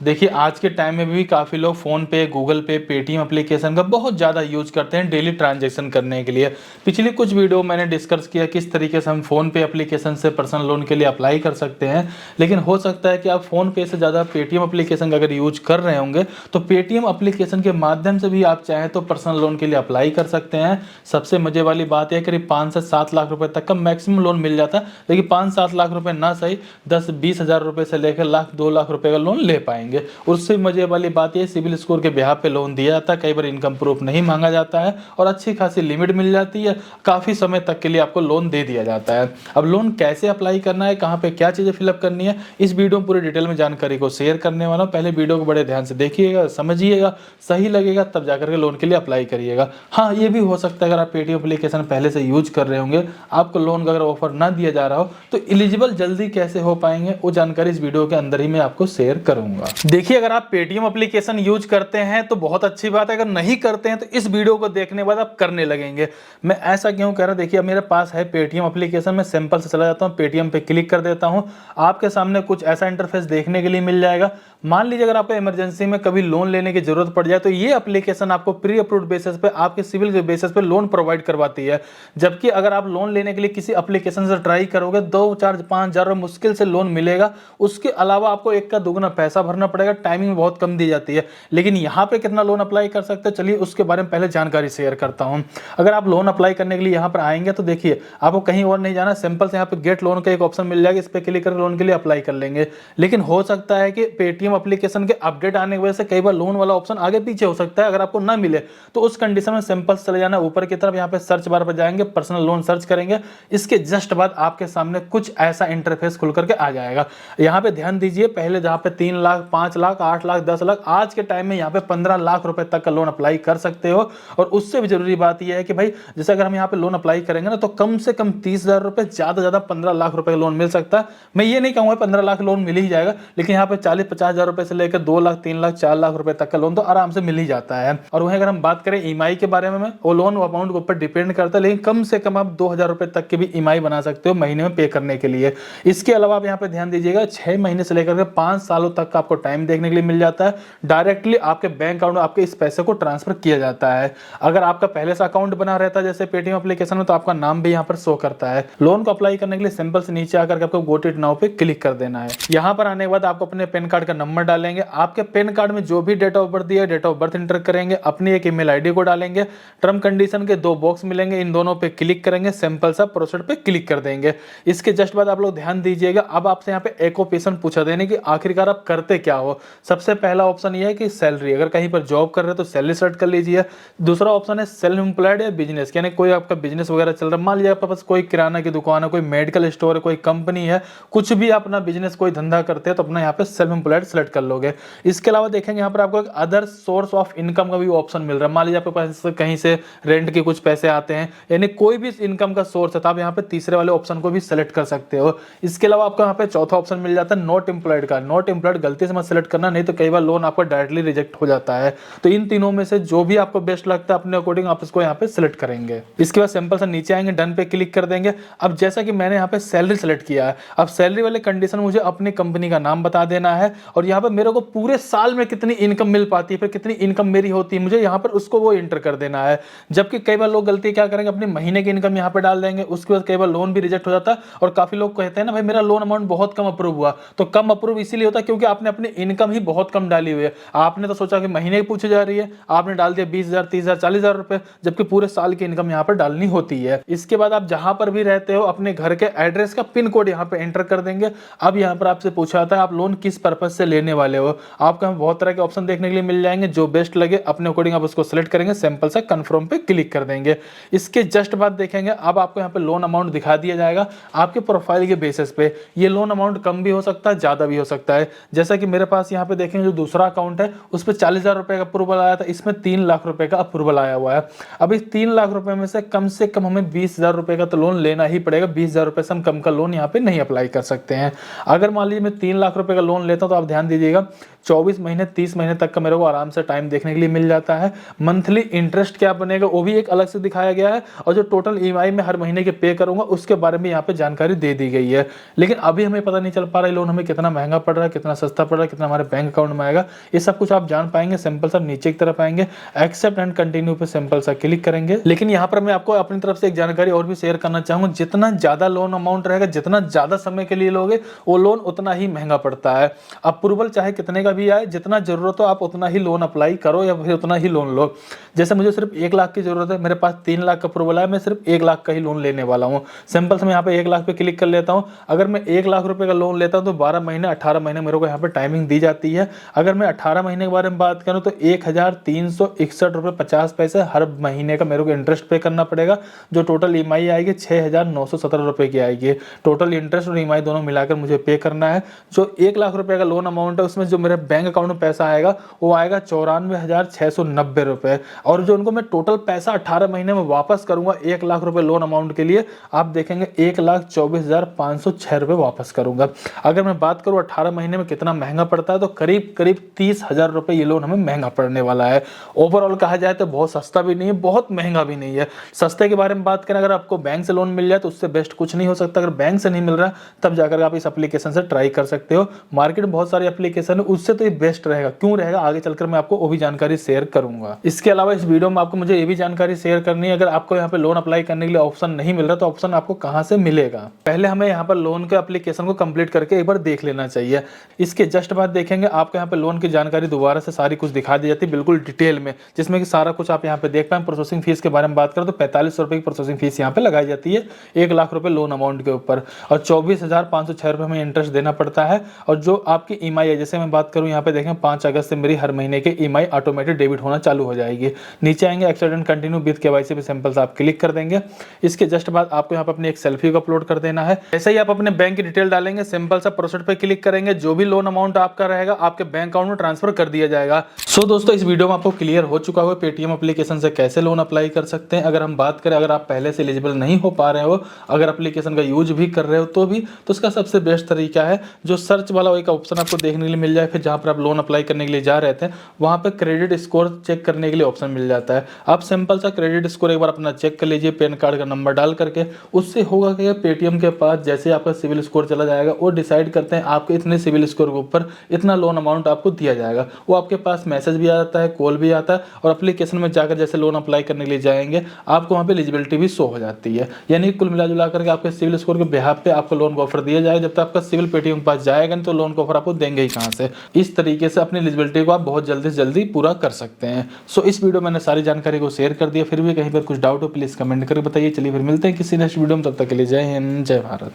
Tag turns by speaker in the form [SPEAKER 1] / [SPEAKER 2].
[SPEAKER 1] देखिए, आज के टाइम में भी काफ़ी लोग फ़ोनपे, गूगल पे, पेटीएम एप्लीकेशन का बहुत ज़्यादा यूज़ करते हैं डेली ट्रांज़ैक्शन करने के लिए। पिछली कुछ वीडियो मैंने डिस्कस किया किस तरीके से हम फ़ोनपे एप्लीकेशन से पर्सनल लोन के लिए अप्लाई कर सकते हैं। लेकिन हो सकता है कि आप फ़ोनपे से ज़्यादा पेटीएम एप्लीकेशन का अगर यूज़ कर रहे होंगे, तो पेटीएम एप्लीकेशन के माध्यम से भी आप चाहें तो पर्सनल लोन के लिए अप्लाई कर सकते हैं। सबसे मज़े वाली बात है करीब 5 से 7 लाख रुपए तक का मैक्सिमम लोन मिल जाता है। देखिए 5-7 लाख रुपए ना सही 10-20 हज़ार रुपए से लेकर लाख 2 लाख रुपए का लोन ले पाएँगे। उससे मजे वाली बात ये सिविल स्कोर के बिहाफ पे लोन दिया जाता है, कई बार इनकम प्रूफ नहीं मांगा जाता है और अच्छी खासी लिमिट मिल जाती है, काफ़ी समय तक के लिए आपको लोन दे दिया जाता है। अब लोन कैसे अप्लाई करना है, कहाँ पे क्या चीज़ें फिलअप करनी है, इस वीडियो में पूरी डिटेल में जानकारी को शेयर करने वाला हूँ। पहले वीडियो को बड़े ध्यान से देखिएगा, समझिएगा, सही लगेगा तब जाकर के लोन के लिए अप्लाई करिएगा। हाँ, ये भी हो सकता है अगर आप पेटीएम एप्लीकेशन पहले से यूज कर रहे होंगे, आपको लोन का अगर ऑफर ना दिया जा रहा हो तो एलिजिबल जल्दी कैसे हो पाएंगे वो जानकारी इस वीडियो के अंदर ही मैं आपको शेयर करूंगा। देखिए, अगर आप पेटीएम एप्लीकेशन यूज करते हैं तो बहुत अच्छी बात है, अगर नहीं करते हैं तो इस वीडियो को देखने के बाद आप करने लगेंगे। मैं ऐसा क्यों कह रहा हूं, देखिए अब मेरे पास है पेटीएम एप्लीकेशन, मैं सिंपल से चला जाता हूं, पेटीएम पे क्लिक कर देता हूं। आपके सामने कुछ ऐसा इंटरफेस देखने के लिए मिल जाएगा। मान लीजिए अगर आपको इमरजेंसी में कभी लोन लेने की जरूरत पड़ जाए तो ये एप्लीकेशन आपको प्री अप्रूव्ड बेसिस पे, आपके सिविल के बेसिस पे लोन प्रोवाइड करवाती है। जबकि अगर आप लोन लेने के लिए किसी एप्लीकेशन से ट्राई करोगे 2-4-5 हज़ार मुश्किल से लोन मिलेगा। उसके अलावा आपको एक का दुगना पैसा भरना पड़ेगा, टाइमिंग बहुत कम दी जाती है। लेकिन यहाँ पे कितना लोन अप्लाई कर सकते हैं, चलिए उसके बारे में पहले जानकारी शेयर करता हूँ। अगर आप लोन अप्लाई करने के लिए यहाँ पर आएंगे तो देखिए आपको कहीं और नहीं जाना, सिंपल से यहाँ पे गेट लोन का एक ऑप्शन मिल जाएगा, इस पे क्लिक करके लोन के लिए अप्लाई कर लेंगे। लेकिन हो सकता है कि पेटीएम एप्लीकेशन के अपडेट आने की वजह से कई बार लोन वाला ऑप्शन आगे पीछे हो सकता है। अगर आपको ना मिले तो उस कंडीशन में सिंपल से चले जाना ऊपर की तरफ, यहाँ पे सर्च बार पर जाएंगे, पर्सनल लोन सर्च करेंगे। इसके जस्ट बाद आपके सामने कुछ ऐसा इंटरफेस खुल करके आ जाएगा। यहाँ पे ध्यान दीजिए, पहले जहाँ पे 3 लाख, 5 लाख, 8 लाख, 10 लाख, आज के टाइम में यहाँ पे 15 लाख रुपए तक का लोन अप्लाई कर सकते हो। और उससे भी जरूरी बात यह है कि भाई जैसे अगर हम यहाँ पे लोन अप्लाई करेंगे ना तो कम से कम 30,000 रुपए, ज्यादा ज्यादा 15 लाख रुपए का लोन मिल सकता है। मैं ये नहीं कहूंगा 15 लाख लोन मिल ही जाएगा, लेकिन यहाँ पे 40-50 हज़ार रुपए से लेकर 2 लाख, 3 लाख, 4 लाख रुपए तक का लोन तो आराम से मिल ही जाता है। और वहीं अगर हम बात करें ईएमआई के बारे में, वो लोन अमाउंट के ऊपर डिपेंड करता है, लेकिन कम से कम आप 2,000 रुपए तक के भी ईएमआई बना सकते हो महीने में पे करने के लिए। इसके अलावा आप यहाँ पे ध्यान दीजिएगा 6 महीने से लेकर 5 सालों तक का आपको टाइम देखने के लिए मिल जाता है। डायरेक्टली आपके बैंक अकाउंट में आपके इस पैसे को ट्रांसफर किया जाता है। अगर आपका पहले से अकाउंट बना रहता है जैसे पेटीएम एप्लीकेशन में, तो आपका नाम भी यहाँ पर शो करता है। लोन को अप्लाई करने के लिए सिंपल से नीचे आकर आपको गो इट नाउ पे क्लिक कर देना है। यहाँ पर आने के बाद आपको अपने पैन कार्ड का नंबर डालेंगे, आपके पैन कार्ड में जो भी डेट ऑफ बर्थ दिया है डेट ऑफ बर्थ एंटर करेंगे, अपनी एक ईमेल आईडी को डालेंगे, टर्म कंडीशन के 2 बॉक्स मिलेंगे, इन दोनों पे क्लिक करेंगे, सिंपल सा प्रोसीड पे क्लिक कर देंगे। इसके जस्ट बाद आप लोग ध्यान दीजिएगा, अब आपसे यहाँ पे एक ऑप्शन पूछा देने कि आखिरकार आप करते क्या हो। सबसे पहला ऑप्शन ये है कि सैलरी, अगर कहीं पर जॉब कर रहे हो तो सैलरी सेलेक्ट कर लीजिए। दूसरा ऑप्शन है सेल्फ एम्प्लॉयड या बिजनेस, यानी कोई आपका बिजनेस वगैरह चल रहा है, मान लीजिए आपके पास कोई किराना की दुकान है, कोई मेडिकल स्टोर है, कोई कंपनी है, कुछ भी अपना बिजनेस कोई धंधा करते हैं तो अपना यहाँ पे सेल्फ एम्प्लॉयड सेलेक्ट कर लोगे। इसके अलावा देखेंगे यहाँ पर आपको एक अदर सोर्स ऑफ इनकम का भी ऑप्शन मिल रहा है। मान लीजिए आपके पास कहीं से रेंट के कुछ पैसे आते हैं, यानी कोई भी इनकम का सोर्स है, तो आप यहाँ पे तीसरे वाले ऑप्शन को भी सेलेक्ट कर सकते हो। इसके अलावा आपको यहाँ पे चौथा ऑप्शन मिल जाता है नॉट एम्प्लॉयड का। नॉट एम्प्लॉयड गलती से मत सेलेक्ट करना, नहीं तो कई बार लोन आपका डायरेक्टली रिजेक्ट हो जाता है। तो इन तीनों में से जो भी आपको बेस्ट लगता है अपने अकॉर्डिंग आप इसको यहाँ पे सेलेक्ट करेंगे। इसके बाद सिंपल से नीचे आएंगे, डन पे क्लिक कर देंगे। अब जैसा कि मैंने यहाँ पे सैलरी सेलेक्ट किया है, अब सैलरी वाले कंडीशन मुझे अपनी कंपनी का नाम बता देना है और यहाँ पे मेरे को पूरे साल में कितनी इनकम मिल पाती है, फिर कितनी इनकम मेरी होती है, मुझे यहाँ पर उसको वो इंटर कर देना है। जबकि कई बार लोग गलती क्या करेंगे, अपने महीने की इनकम यहाँ पे डाल देंगे, उसके बाद कई बार लोन भी रिजेक्ट हो जाता है। और काफी लोग कहते हैं ना भाई मेरा लोन अमाउंट बहुत कम अप्रूव हुआ, तो कम अप्रूव इसीलिए होता है क्योंकि आपने अपनी इनकम ही बहुत कम डाली हुई है। आपने तो सोचा कि महीने की पूछी जा रही है, आपने डाल दिया 20,000, 30,000, 40,000 रुपए, जबकि पूरे साल की इनकम यहाँ पर डालनी होती है। इसके बाद आप जहां पर भी रहते हो अपने घर के एड्रेस का पिन कोड यहाँ पे एंटर कर देंगे। अब यहाँ पर आपसे पूछा जाता है आप लोन किस पर्पज से लेने वाले हो। आपको यहाँ बहुत तरह के ऑप्शन देखने के लिए मिल जाएंगे, जो बेस्ट लगे अपने अकॉर्डिंग आप उसको सिलेक्ट करेंगे, सिंपल सा कंफर्म पे क्लिक कर देंगे। इसके जस्ट बाद देखेंगे अब आपको यहाँ पे लोन अमाउंट दिखा दिया जाएगा आपके प्रोफाइल के बेसिस पे। ये लोन अमाउंट कम भी हो सकता है, ज्यादा भी हो सकता है। जैसा कि मेरे पास यहाँ पे देखेंगे जो दूसरा अकाउंट है उस पर 40,000 रुपए का अप्रूवल आया था, इसमें 3 लाख रुपए का अप्रूवल आया हुआ है। अब इस 3 लाख रुपए में से कम हमें 20,000 रुपए का तो लोन लेना ही पड़ेगा। 20,000 रुपए से हम कम का लोन यहाँ पे नहीं अप्लाई कर सकते हैं। अगर मान लीजिए मैं 3 लाख रुपए का लोन लेता हूं तो आप ध्यान दीजिएगा 24 महीने 30 महीने तक का मेरे को आराम से टाइम देखने के लिए मिल जाता है। मंथली इंटरेस्ट क्या बनेगा वो भी एक अलग से दिखाया गया है, और जो टोटल ईएमआई में हर महीने के पे करूंगा उसके बारे में यहाँ पे जानकारी दे दी गई है। लेकिन अभी हमें पता नहीं चल पा रहा है लोन हमें कितना महंगा पड़ रहा है, कितना सस्ता पड़ रहा है, कितना हमारे बैंक अकाउंट में आएगा, ये सब कुछ आप जान पाएंगे। सिंपल सा नीचे की तरफ आएंगे, एक्सेप्ट एंड कंटिन्यू पे सिंपल सा क्लिक करेंगे। लेकिन यहाँ पर मैं आपको अपनी तरफ से एक जानकारी और भी शेयर करना चाहूंगा, जितना ज्यादा लोन अमाउंट रहेगा, जितना ज्यादा समय के लिए लोगे वो लोन उतना ही महंगा पड़ता है। अप्रूवल चाहे कितने का भी आए, जितना जरूरत हो आप उतना ही लोन अप्लाई करो या फिर उतना ही लोन लो। जैसे मुझे सिर्फ 1 लाख की जरूरत है, मेरे पास 3 लाख का अप्रूवल है, मैं सिर्फ 1 लाख का ही लोन लेने वाला हूँ। सिंपल से मैं यहाँ पे 1 लाख पे क्लिक कर लेता हूँ। अगर मैं 1 लाख रुपए का लोन लेता हूँ तो 12 महीने 18 महीने मेरे को यहाँ पे टाइमिंग दी जाती है। अगर मैं 18 महीने के बारे में बात करूँ तो 1361 रुपये 50 पैसे हर महीने का मेरे को इंटरेस्ट पे करना पड़ेगा। जो टोटल ईएमआई आएगी 6917 रुपये की आएगी। टोटल इंटरेस्ट और ईएमआई दोनों मिलाकर मुझे पे करना है। जो 1 लाख रुपए का लोन अमाउंट है उसमें जो मेरे बैंक अकाउंट में पैसा आएगा वो आएगा 94,690 रुपये। और जो उनको मैं टोटल पैसा 18 महीने में वापस करूंगा 1 लाख रुपए लोन अमाउंट के लिए, आप देखेंगे 1,24,506 रुपये वापस करूंगा। अगर मैं बात करूं 18 महीने में कितना महंगा पड़ता है तो करीब करीब 30,000 रुपये ये लोन हमें महंगा पड़ने वाला है। ओवरऑल कहा जाए तो बहुत सस्ता भी नहीं है, बहुत महंगा भी नहीं है। सस्ते के बारे में बात करें, अगर आपको बैंक से लोन मिल जाए तो उससे बेस्ट कुछ नहीं हो सकता। अगर बैंक से नहीं मिल रहा तब जाकर आप इस एप्लीकेशन से ट्राई कर सकते हो। मार्केट में बहुत सारी एप्लीकेशन है, उससे तो ये बेस्ट रहेगा। क्यों रहेगा आगे चलकर मैं आपको वो भी जानकारी शेयर करूंगा। इसके अलावा इस वीडियो में आपको मुझे ये भी जानकारी शेयर करनी है, अगर आपको यहाँ पे लोन अप्लाई करने के लिए ऑप्शन नहीं मिल रहा तो ऑप्शन आपको कहाँ से मिलेगा। पहले हमें यहाँ पर लोन के एप्लीकेशन को कंप्लीट करके एक बार देख लेना चाहिए। इसके जस्ट बाद देखेंगे आपको यहाँ पे लोन की जानकारी दोबारा से सारी कुछ दिखा दी जाती है बिल्कुल डिटेल में, जिसमें कि सारा कुछ आप यहाँ पे देख पाए। प्रोसेसिंग फीस के बारे में बात करें तो 45 रुपए की प्रोसेसिंग फीस यहाँ पे लगाई जाती है 1 लाख रुपए लोन अमाउंट के ऊपर, और 24,506 रुपये हमें इंटरेस्ट देना पड़ता है। और जो आपकी ईएमआई है, जैसे मैं बात करूँ यहाँ पे देखें 5 अगस्त से मेरी हर महीने की ईएमआई ऑटोमेटिक डेबिट होना चालू हो जाएगी। नीचे आएंगे accept and continue with KYC पे सिंपल से आप क्लिक कर देंगे। इसके जस्ट बाद आपको यहाँ पे अपनी एक सेल्फी को अपलोड कर देना है। ऐसे ही आप अपने बैंक की डिटेल डालेंगे, सिंपल सा प्रोसीड पे क्लिक करेंगे, जो भी लोन अमाउंट आपका रहेगा आपके बैंक अकाउंट में ट्रांसफर कर दिया जाएगा। सो दोस्तों इस वीडियो में आपको क्लियर हो चुका होगा पेटीएम एप्लीकेशन से कैसे लोन अप्लाई कर सकते हैं। अगर हम बात करें, अगर आप पहले से एलिजिबल नहीं हो पा रहे हो, अगर एप्लीकेशन का यूज भी कर रहे हो तो उसका सबसे बेस्ट तरीका है जो सर्च वाला एक ऑप्शन आपको देखने के लिए मिल जाए, फिर जहां पर आप लोन अप्लाई करने के लिए जा रहे थे वहां पे क्रेडिट स्कोर चेक करने के लिए ऑप्शन मिल जाता है। आप सिंपल सा क्रेडिट स्कोर एक बार अपना चेक कर लीजिए पैन कार्ड का नंबर डाल करके। उससे होगा कि पेटीएम के पास जैसे आपका सिविल स्कोर चला जाएगा वो डिसाइड करते हैं आपके इतने सिविल स्कोर के ऊपर इतना लोन अमाउंट आपको दिया जाएगा। वो आपके पास मैसेज भी आ जाता है, कॉल भी आता है, और एप्लीकेशन में जाकर जैसे लोन अप्लाई करने के लिए जाएंगे आपको वहाँ पे एलिजिबिलिटी भी शो हो जाती है। यानी कुल मिला जुला करके आपके सिविल स्कोर के बिहाफ पे आपको लोन का ऑफर दिया जाएगा। जब तक आपका सिविल पेटीएम के पास जाएगा तो लोन का ऑफर आपको देंगे ही कहाँ से। इस तरीके से अपनी एलिजिबिलिटी को आप बहुत जल्दी से जल्दी पूरा कर सकते हैं। सो इस वीडियो में मैंने सारी जानकारी को शेयर कर दिया। फिर भी कहीं पर कुछ डाउट हो प्लीज कमेंट करके बताइए। चलिए फिर मिलते हैं किसी नेक्स्ट वीडियो में, तब तक के लिए जय हिंद जय भारत।